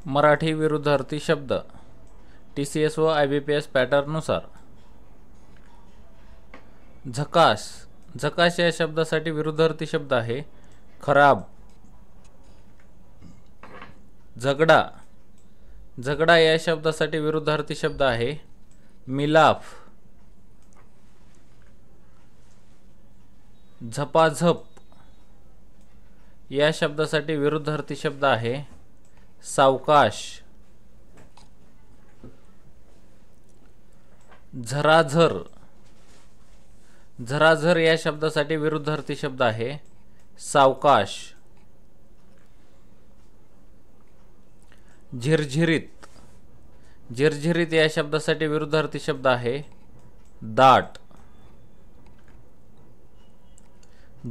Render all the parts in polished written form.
मराठी विरुद्धार्थी शब्द TCS व IBPS पॅटर्ननुसार. झकास. झकास या शब्दासाठी विरुद्धार्थी शब्द आहे खराब. झगडा. झगडा या शब्दासाठी विरुद्धार्थी शब्द आहे मिलाफ. झपाझप या शब्दासाठी विरुद्धार्थी शब्द आहे सावकाश. झराझर. झराझर या शब्दासाठी विरुद्धार्थी शब्द आहे सावकाश. झिरझिरीत. झिरझिरीत या शब्दासाठी विरुद्धार्थी शब्द आहे दाट.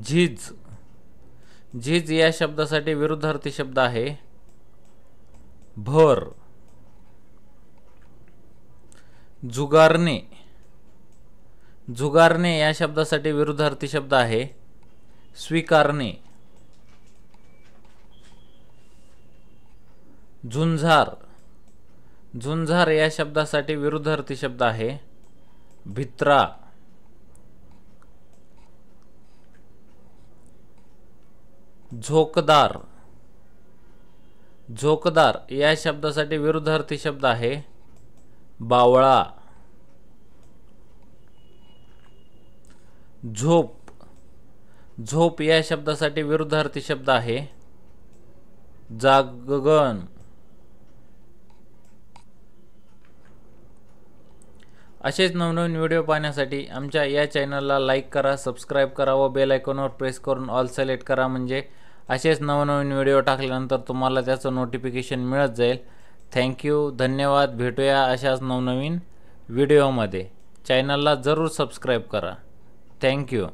झीज. झीज या शब्दासाठी विरुद्धार्थी शब्द आहे भर. झुगारणे. झुगारणे या शब्दासाठी विरुद्धार्थी शब्द आहे स्वीकारणे. झुंजार. झुंजार या शब्दासाठी विरुद्धार्थी शब्द आहे भित्रा. झोकदार. झोकदार या शब्दासाठी विरुद्धार्थी शब्द आहे बावळा. झोप. झोप या शब्दासाठी विरुद्धार्थी शब्द आहे जागरण. असेच नवनवीन व्हिडिओ पाहण्यासाठी आमच्या या चॅनलला लाईक करा, सबस्क्राईब करा व बेल आयकॉनवर प्रेस करून ऑल सिलेक्ट करा, म्हणजे असेच नवनवीन व्हिडिओ टाकल्यानंतर तुम्हाला त्याचं नोटिफिकेशन मिळत जाईल. थँक्यू, धन्यवाद. भेटूया अशाच नवनवीन व्हिडिओमध्ये. चॅनलला जरूर सबस्क्राईब करा. थँक्यू.